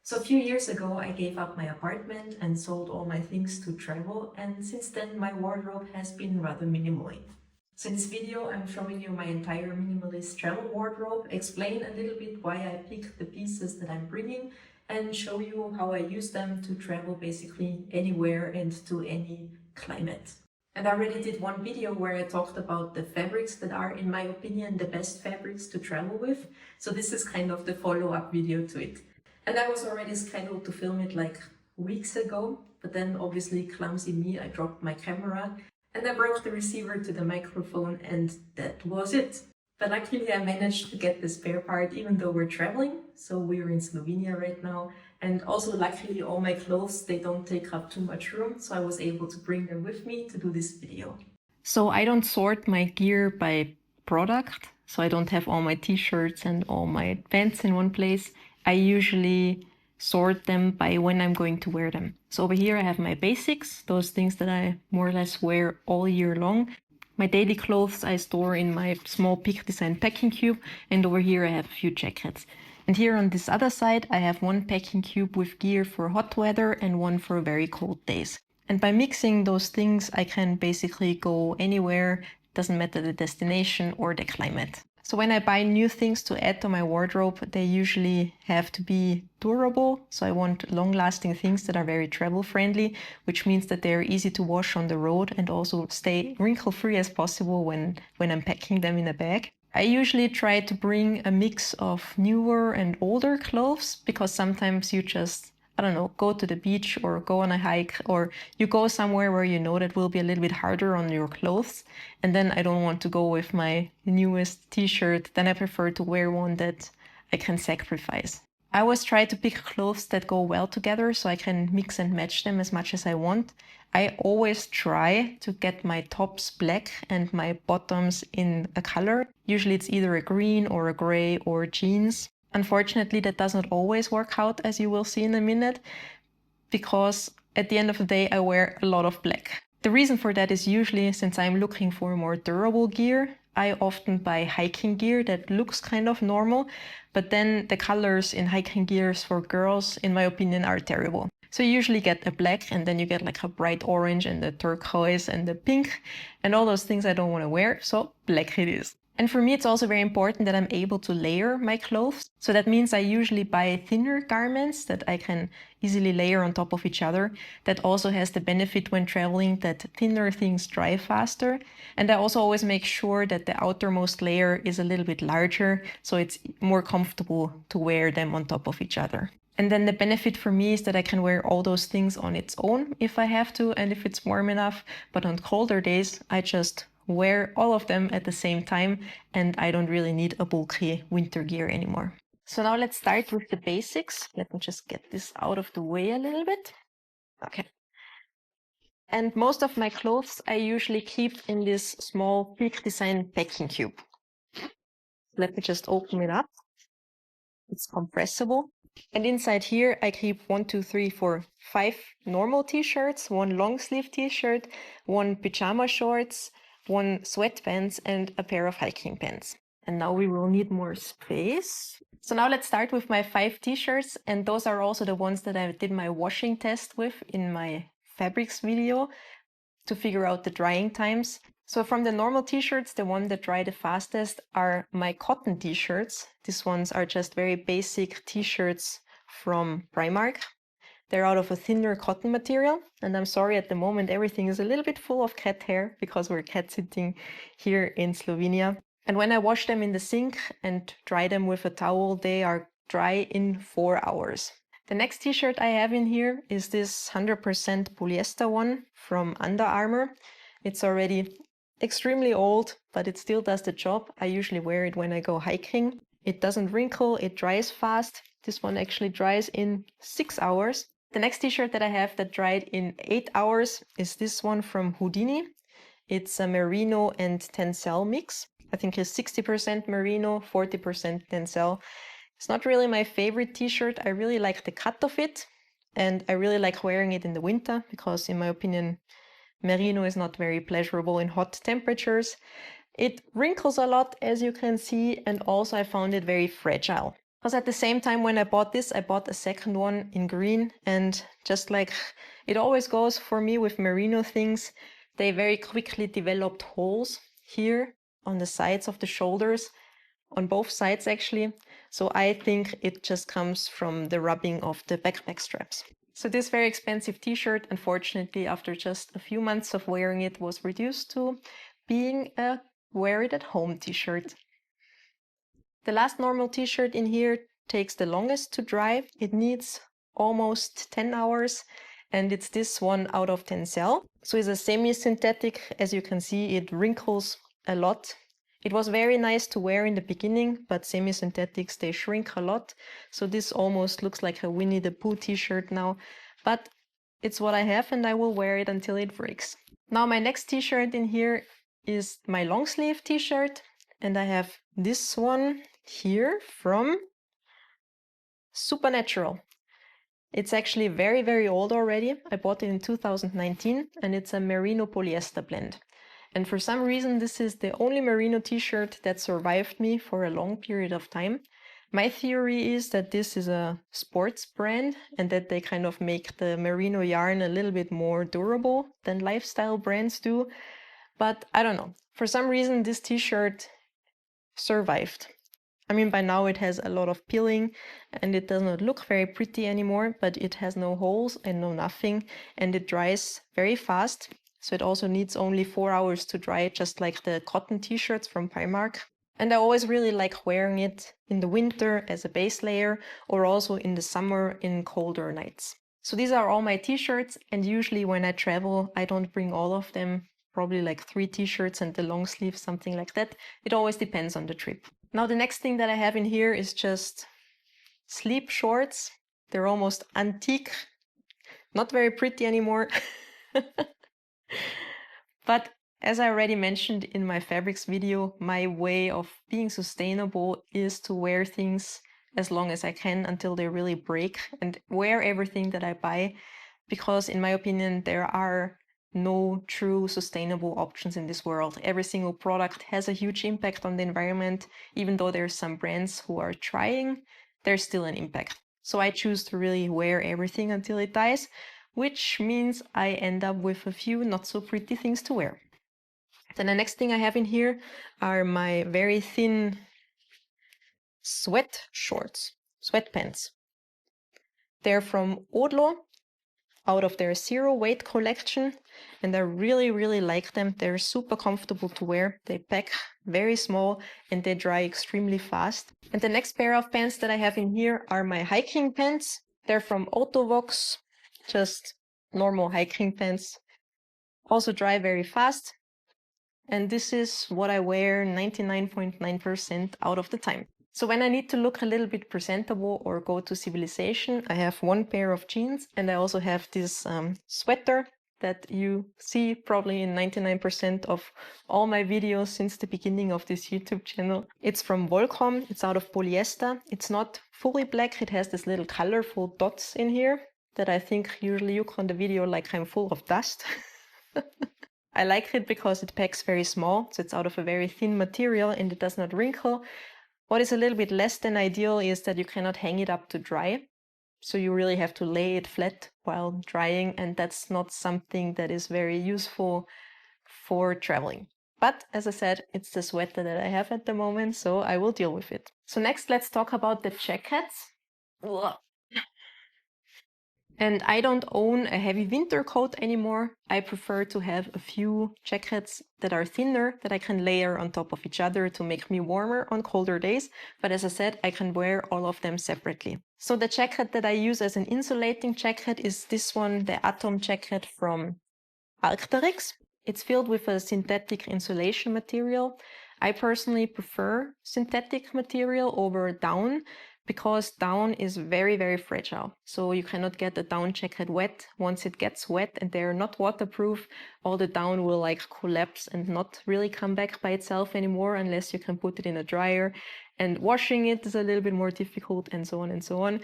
So a few years ago, I gave up my apartment and sold all my things to travel, and since then my wardrobe has been rather minimally. So in this video, I'm showing you my entire minimalist travel wardrobe, explain a little bit why I picked the pieces that I'm bringing, and show you how I use them to travel basically anywhere and to any climate. And I already did one video where I talked about the fabrics that are, in my opinion, the best fabrics to travel with. So this is kind of the follow-up video to it. And I was already scheduled to film it like weeks ago, but then obviously clumsy me, I dropped my camera and I broke the receiver to the microphone and that was it. But luckily I managed to get the spare part even though we're traveling. So we're in Slovenia right now. And also luckily all my clothes, they don't take up too much room. So I was able to bring them with me to do this video. So I don't sort my gear by product. So I don't have all my t-shirts and all my pants in one place. I usually sort them by when I'm going to wear them. So over here I have my basics, those things that I more or less wear all year long. My daily clothes I store in my small Peak Design packing cube, and over here I have a few jackets. And here on this other side I have one packing cube with gear for hot weather and one for very cold days. And by mixing those things I can basically go anywhere, doesn't matter the destination or the climate. So when I buy new things to add to my wardrobe, they usually have to be durable. So I want long-lasting things that are very travel-friendly, which means that they're easy to wash on the road and also stay wrinkle-free as possible when I'm packing them in a bag. I usually try to bring a mix of newer and older clothes because sometimes you just, I don't know, go to the beach or go on a hike or you go somewhere where you know that will be a little bit harder on your clothes. And then I don't want to go with my newest t-shirt. Then I prefer to wear one that I can sacrifice. I always try to pick clothes that go well together so I can mix and match them as much as I want. I always try to get my tops black and my bottoms in a color. Usually it's either a green or a gray or jeans. Unfortunately, that does not always work out, as you will see in a minute, because at the end of the day, I wear a lot of black. The reason for that is usually since I'm looking for more durable gear, I often buy hiking gear that looks kind of normal, but then the colors in hiking gears for girls, in my opinion, are terrible. So you usually get a black and then you get like a bright orange and a turquoise and a pink and all those things I don't want to wear, so black it is. And for me, it's also very important that I'm able to layer my clothes. So that means I usually buy thinner garments that I can easily layer on top of each other. That also has the benefit when traveling that thinner things dry faster. And I also always make sure that the outermost layer is a little bit larger, so it's more comfortable to wear them on top of each other. And then the benefit for me is that I can wear all those things on its own if I have to and if it's warm enough. But on colder days, I just wear all of them at the same time and I don't really need a bulky winter gear anymore. So now let's start with the basics. Let me just get this out of the way a little bit. Okay. And most of my clothes I usually keep in this small Peak Design packing cube. Let me just open it up. It's compressible. And inside here I keep 5 normal t-shirts, one long sleeve t-shirt, one pajama shorts, one sweatpants and a pair of hiking pants. And now we will need more space. So now let's start with my 5 t-shirts, and those are also the ones that I did my washing test with in my fabrics video to figure out the drying times. So from the normal t-shirts, the one that dry the fastest are my cotton t-shirts. These ones are just very basic t-shirts from Primark. They're out of a thinner cotton material, and I'm sorry at the moment everything is a little bit full of cat hair because we're cat sitting here in Slovenia. And when I wash them in the sink and dry them with a towel, they are dry in 4 hours. The next t-shirt I have in here is this 100% polyester one from Under Armour. It's already extremely old, but it still does the job. I usually wear it when I go hiking. It doesn't wrinkle, it dries fast. This one actually dries in 6 hours. The next t-shirt that I have that dried in 8 hours is this one from Houdini. It's a merino and tencel mix. I think it's 60% merino, 40% tencel. It's not really my favorite t-shirt. I really like the cut of it, and I really like wearing it in the winter because, in my opinion, merino is not very pleasurable in hot temperatures. It wrinkles a lot, as you can see, and also I found it very fragile. Because at the same time when I bought this, I bought a second one in green, and just like it always goes for me with merino things, they very quickly developed holes here on the sides of the shoulders, on both sides actually. So I think it just comes from the rubbing of the backpack straps. So this very expensive t-shirt, unfortunately, after just a few months of wearing it, was reduced to being a wear it at home t-shirt. The last normal t-shirt in here takes the longest to dry. It needs almost 10 hours, and it's this one out of Tencel. So it's a semi-synthetic. As you can see, it wrinkles a lot. It was very nice to wear in the beginning, but semi-synthetics, they shrink a lot. So this almost looks like a Winnie the Pooh t-shirt now, but it's what I have and I will wear it until it breaks. Now my next t-shirt in here is my long sleeve t-shirt, and I have this one here from Supernatural. It's actually very, very old already. I bought it in 2019 and it's a merino polyester blend. And for some reason, this is the only merino t-shirt that survived me for a long period of time. My theory is that this is a sports brand and that they kind of make the merino yarn a little bit more durable than lifestyle brands do. But I don't know. For some reason, this t-shirt survived. I mean, by now it has a lot of peeling and it does not look very pretty anymore, but it has no holes and no nothing, and it dries very fast. So it also needs only 4 hours to dry, just like the cotton t-shirts from Primark. And I always really like wearing it in the winter as a base layer, or also in the summer in colder nights. So these are all my t-shirts, and usually when I travel, I don't bring all of them, probably like 3 t-shirts and the long sleeve, something like that. It always depends on the trip. Now the next thing that I have in here is just sleep shorts. They're almost antique, not very pretty anymore. But as I already mentioned in my fabrics video, my way of being sustainable is to wear things as long as I can until they really break, and wear everything that I buy, because in my opinion there are no true sustainable options in this world. Every single product has a huge impact on the environment. Even though there's some brands who are trying, there's still an impact. So I choose to really wear everything until it dies, which means I end up with a few not so pretty things to wear. Then the next thing I have in here are my very thin sweat shorts, sweatpants. They're from Odlo, out of their zero weight collection, and I really, really like them. They're super comfortable to wear. They pack very small and they dry extremely fast. And the next pair of pants that I have in here are my hiking pants. They're from Autovox, just normal hiking pants. Also dry very fast. And this is what I wear 99.9% out of the time. So when I need to look a little bit presentable or go to civilization, I have one pair of jeans, and I also have this sweater that you see probably in 99% of all my videos since the beginning of this YouTube channel. It's from Volcom. It's out of polyester. It's not fully black. It has this little colorful dots in here that I think usually look on the video like I'm full of dust. I like it because it packs very small, so it's out of a very thin material and it does not wrinkle. What is a little bit less than ideal is that you cannot hang it up to dry. So you really have to lay it flat while drying, and that's not something that is very useful for traveling. But as I said, it's the sweater that I have at the moment, so I will deal with it. So next, let's talk about the jackets. Ugh. And I don't own a heavy winter coat anymore. I prefer to have a few jackets that are thinner that I can layer on top of each other to make me warmer on colder days. But as I said, I can wear all of them separately. So the jacket that I use as an insulating jacket is this one, the Atom jacket from Arc'teryx. It's filled with a synthetic insulation material. I personally prefer synthetic material over down, because down is very, very fragile. So you cannot get the down jacket wet. Once it gets wet and they're not waterproof, all the down will like collapse and not really come back by itself anymore unless you can put it in a dryer. And washing it is a little bit more difficult, and so on and so on.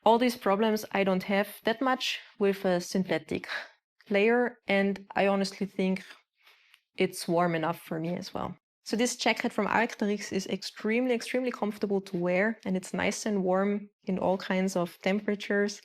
All these problems I don't have that much with a synthetic layer, and I honestly think it's warm enough for me as well. So this jacket from Arc'teryx is extremely comfortable to wear, and it's nice and warm in all kinds of temperatures.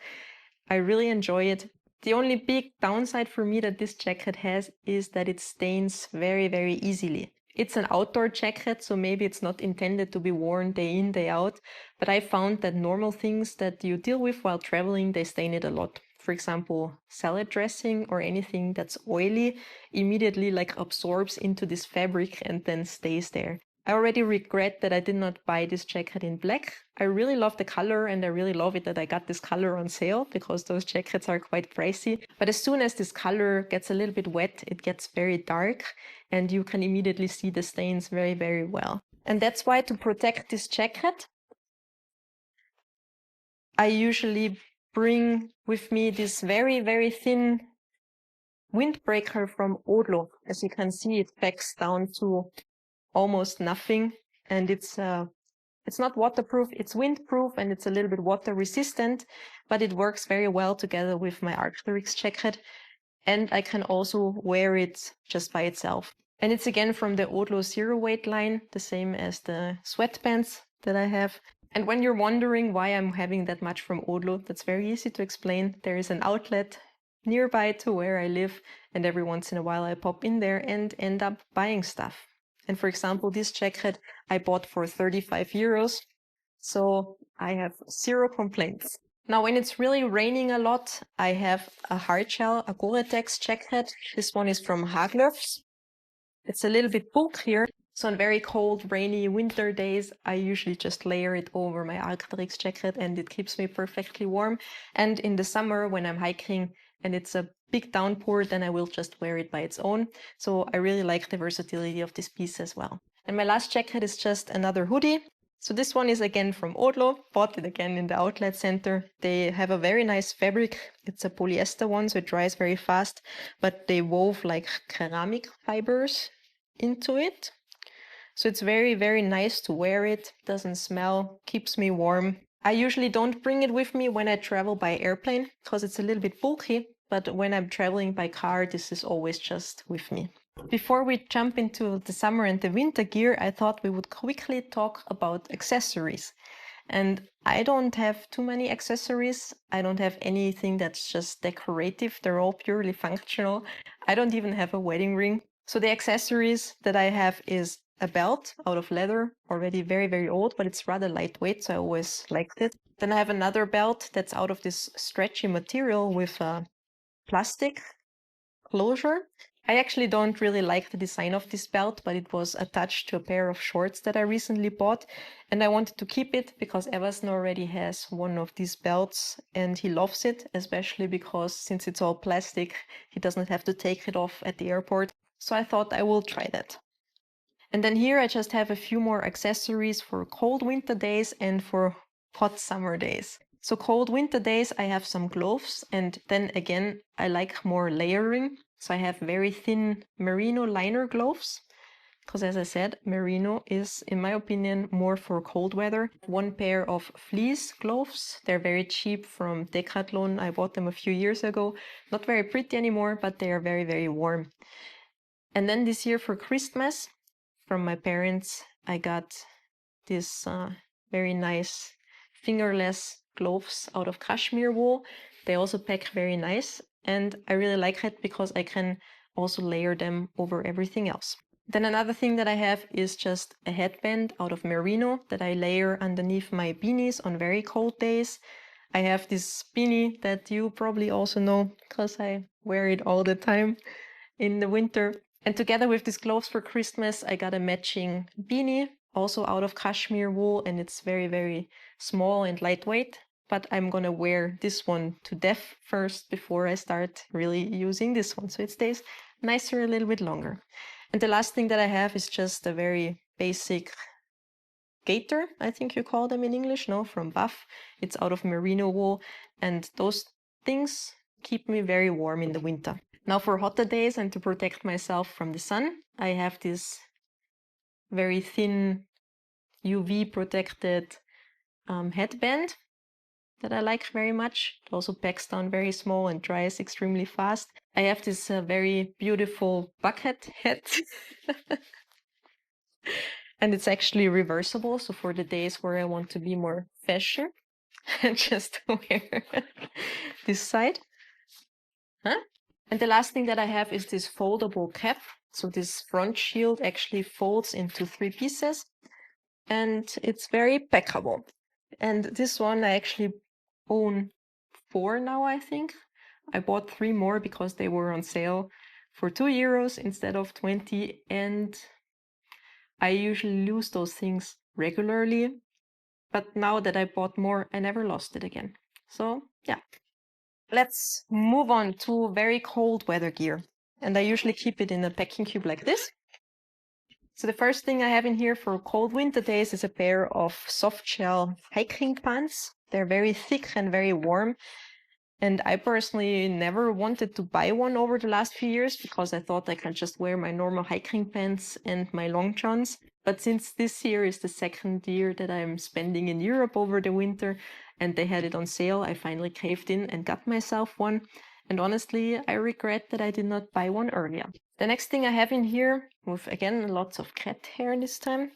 I really enjoy it. The only big downside for me that this jacket has is that it stains very easily. It's an outdoor jacket, so maybe it's not intended to be worn day in, day out, but I found that normal things that you deal with while traveling, they stain it a lot. For example, salad dressing or anything that's oily immediately like absorbs into this fabric and then stays there. I already regret that I did not buy this jacket in black. I really love the color and I really love it that I got this color on sale because those jackets are quite pricey. But as soon as this color gets a little bit wet, it gets very dark and you can immediately see the stains very well. And that's why to protect this jacket, I usually bring with me this very thin windbreaker from Odlo. As you can see, it packs down to almost nothing, and it's not waterproof, it's windproof, and it's a little bit water resistant, but it works very well together with my Arc'teryx jacket, and I can also wear it just by itself. And it's again from the Odlo Zero Weight line, the same as the sweatpants that I have. And when you're wondering why I'm having that much from Odlo, that's very easy to explain. There is an outlet nearby to where I live, and every once in a while I pop in there and end up buying stuff. And for example, this jacket I bought for 35 euros, so I have zero complaints. Now, when it's really raining a lot, I have a hard shell, a Gore-Tex jacket. This one is from Haglöfs. It's a little bit bulkier, so on very cold, rainy winter days, I usually just layer it over my Arc'teryx jacket and it keeps me perfectly warm. And in the summer, when I'm hiking and it's a big downpour, then I will just wear it by its own. So I really like the versatility of this piece as well. And my last jacket is just another hoodie. So this one is again from Odlo, bought it again in the outlet center. They have a very nice fabric. It's a polyester one, so it dries very fast, but they wove like ceramic fibers into it. So it's very nice to wear it, doesn't smell, keeps me warm. I usually don't bring it with me when I travel by airplane because it's a little bit bulky, but when I'm traveling by car, this is always just with me. Before we jump into the summer and the winter gear, I thought we would quickly talk about accessories. And I don't have too many accessories. I don't have anything that's just decorative. They're all purely functional. I don't even have a wedding ring. So the accessories that I have is a belt out of leather, already very old, but it's rather lightweight, so I always liked it. Then I have another belt that's out of this stretchy material with a plastic closure. I actually don't really like the design of this belt, but it was attached to a pair of shorts that I recently bought, and I wanted to keep it because Everson already has one of these belts and he loves it, especially because since it's all plastic, he doesn't have to take it off at the airport. So I thought I will try that. And then here I just have a few more accessories for cold winter days and for hot summer days. So cold winter days, I have some gloves, and then again, I like more layering. So I have very thin merino liner gloves, because as I said, merino is, in my opinion, more for cold weather. One pair of fleece gloves. They're very cheap from Decathlon. I bought them a few years ago. Not very pretty anymore, but they are very warm. And then this year for Christmas, from my parents, I got this very nice fingerless gloves out of cashmere wool. They also pack very nice, and I really like it because I can also layer them over everything else. Then another thing that I have is just a headband out of merino that I layer underneath my beanies on very cold days. I have this beanie that you probably also know because I wear it all the time in the winter. And together with these gloves for Christmas, I got a matching beanie, also out of cashmere wool, and it's very small and lightweight. But I'm gonna wear this one to death first before I start really using this one, so it stays nicer a little bit longer. And the last thing that I have is just a very basic gaiter, I think you call them in English, no, from Buff. It's out of merino wool, and those things keep me very warm in the winter. Now for hotter days and to protect myself from the sun, I have this very thin UV protected headband that I like very much. It also packs down very small and dries extremely fast. I have this very beautiful bucket hat And it's actually reversible. So for the days where I want to be more fashion, I just wear this side. Huh? And the last thing that I have is this foldable cap. So this front shield actually folds into 3 pieces and it's very packable. And this one I actually own 4 now, I think. I bought 3 more because they were on sale for €2 instead of 20, and I usually lose those things regularly. But now that I bought more, I never lost it again. So yeah. Let's move on to very cold weather gear. And I usually keep it in a packing cube like this. So the first thing I have in here for cold winter days is a pair of soft shell hiking pants. They're very thick and very warm. And I personally never wanted to buy one over the last few years because I thought I can just wear my normal hiking pants and my long johns. But since this year is the second year that I'm spending in Europe over the winter and they had it on sale, I finally caved in and got myself one. And honestly, I regret that I did not buy one earlier. The next thing I have in here, with again lots of cat hair this time,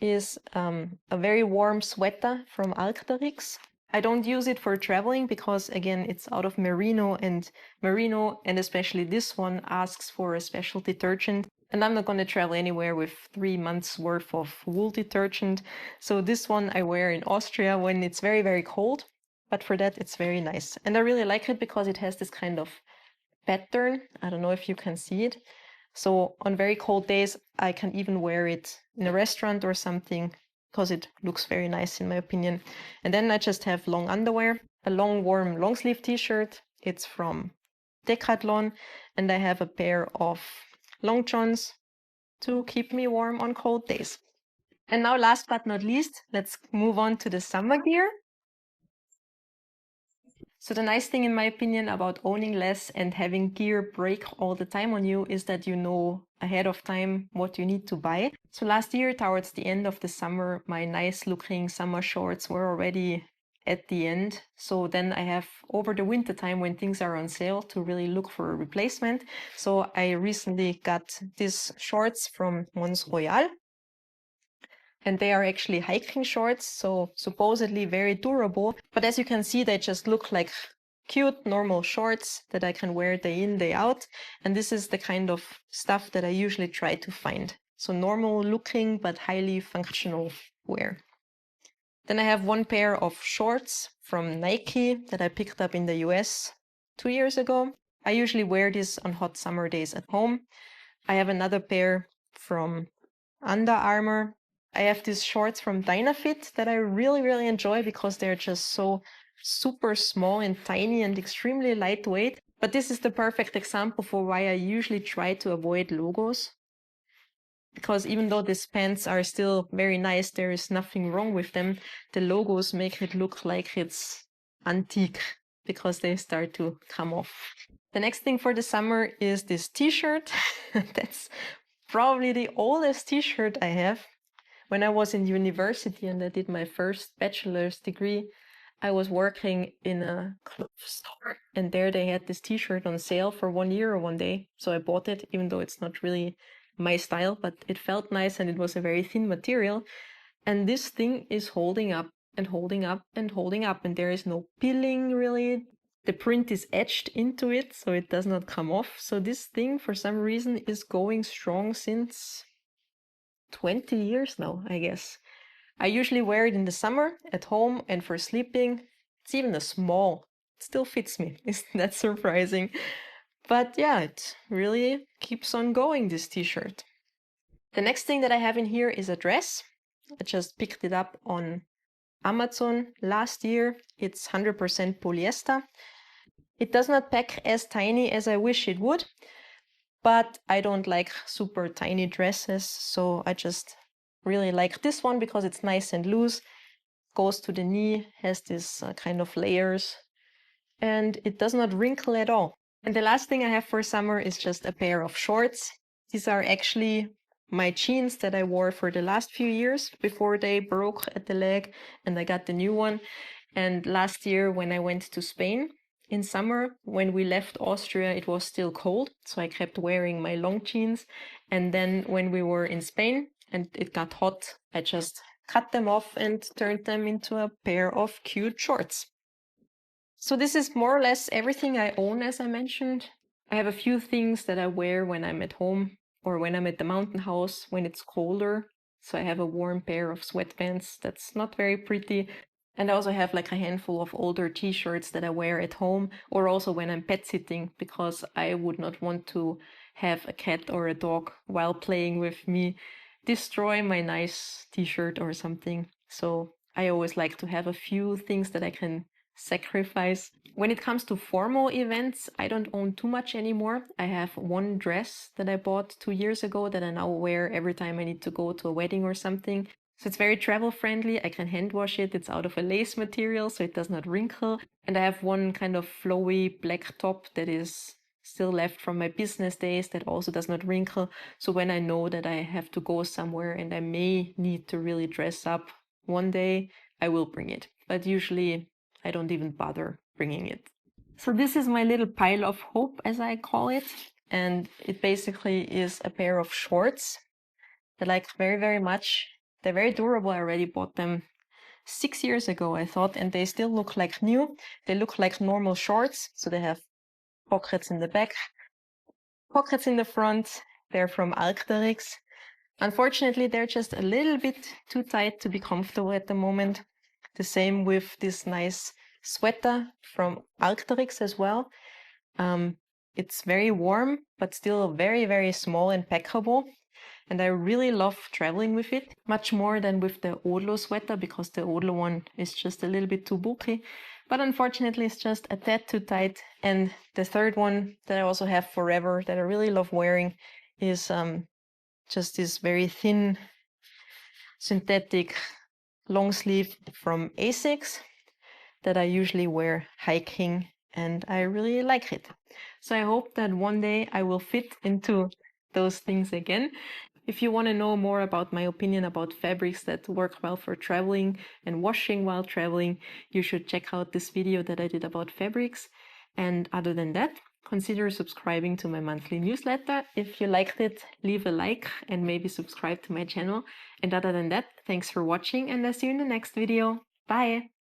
is a very warm sweater from Arc'teryx. I don't use it for traveling because again it's out of merino and especially this one asks for a special detergent, and I'm not going to travel anywhere with 3 months worth of wool detergent. So this one I wear in Austria when it's very, very cold, but for that it's very nice. And I really like it because it has this kind of pattern. I don't know if you can see it. So on very cold days, I can even wear it in a restaurant or something because it looks very nice in my opinion. And then I just have long underwear, a long warm long sleeve t-shirt. It's from Decathlon, and I have a pair of long johns to keep me warm on cold days. And now last but not least, let's move on to the summer gear. So the nice thing in my opinion about owning less and having gear break all the time on you is that you know ahead of time what you need to buy. So last year towards the end of the summer, my nice looking summer shorts were already at the end. So then I have over the winter time when things are on sale to really look for a replacement. So I recently got these shorts from Mons Royal. And they are actually hiking shorts, so supposedly very durable. But as you can see, they just look like cute, normal shorts that I can wear day in, day out. And this is the kind of stuff that I usually try to find. So normal looking, but highly functional wear. Then I have one pair of shorts from Nike that I picked up in the US 2 years ago. I usually wear this on hot summer days at home. I have another pair from Under Armour. I have these shorts from Dynafit that I really, really enjoy because they're just so super small and tiny and extremely lightweight. But this is the perfect example for why I usually try to avoid logos. Because even though these pants are still very nice, there is nothing wrong with them. The logos make it look like it's antique because they start to come off. The next thing for the summer is this t-shirt. That's probably the oldest t-shirt I have. When I was in university and I did my first bachelor's degree, I was working in a clothes store and there they had this t-shirt on sale for 1 year or 1 day. So I bought it, even though it's not really my style, but it felt nice and it was a very thin material. And this thing is holding up and holding up and holding up, and there is no peeling really. The print is etched into it, so it does not come off. So this thing, for some reason, is going strong since 20 years now, I guess. I usually wear it in the summer at home and for sleeping. It's even a small. It still fits me. Isn't that surprising? But yeah, it really keeps on going, this t-shirt. The next thing that I have in here is a dress. I just picked it up on Amazon last year. It's 100% polyester. It does not pack as tiny as I wish it would, but I don't like super tiny dresses, so I just really like this one because it's nice and loose, goes to the knee, has this kind of layers, and it does not wrinkle at all. And the last thing I have for summer is just a pair of shorts. These are actually my jeans that I wore for the last few years before they broke at the leg and I got the new one. And last year when I went to Spain in summer, when we left Austria, it was still cold. So I kept wearing my long jeans. And then when we were in Spain and it got hot, I just cut them off and turned them into a pair of cute shorts. So this is more or less everything I own, as I mentioned. I have a few things that I wear when I'm at home or when I'm at the mountain house when it's colder. So I have a warm pair of sweatpants that's not very pretty. And I also have like a handful of older t-shirts that I wear at home or also when I'm pet sitting, because I would not want to have a cat or a dog while playing with me destroy my nice t-shirt or something. So I always like to have a few things that I can sacrifice. When it comes to formal events, I don't own too much anymore. I have one dress that I bought 2 years ago that I now wear every time I need to go to a wedding or something. So it's very travel friendly. I can hand wash it. It's out of a lace material, so it does not wrinkle. And I have one kind of flowy black top that is still left from my business days that also does not wrinkle. So when I know that I have to go somewhere and I may need to really dress up one day, I will bring it. But usually I don't even bother bringing it. So this is my little pile of hope, as I call it. And it basically is a pair of shorts that I like very, very much. They're very durable. I already bought them 6 years ago, I thought, and they still look like new. They look like normal shorts. So they have pockets in the back, pockets in the front. They're from Arc'teryx. Unfortunately, they're just a little bit too tight to be comfortable at the moment. The same with this nice sweater from Arc'teryx as well. It's very warm, but still very, very small and packable. And I really love traveling with it, much more than with the Odlo sweater, because the Odlo one is just a little bit too bulky. But unfortunately, it's just a tad too tight. And the third one that I also have forever that I really love wearing is just this very thin synthetic long sleeve from Asics that I usually wear hiking, and I really like it. So I hope that one day I will fit into those things again. If you want to know more about my opinion about fabrics that work well for traveling and washing while traveling, you should check out this video that I did about fabrics. And other than that, consider subscribing to my monthly newsletter. If you liked it, leave a like and maybe subscribe to my channel. And other than that, thanks for watching, and I'll see you in the next video. Bye!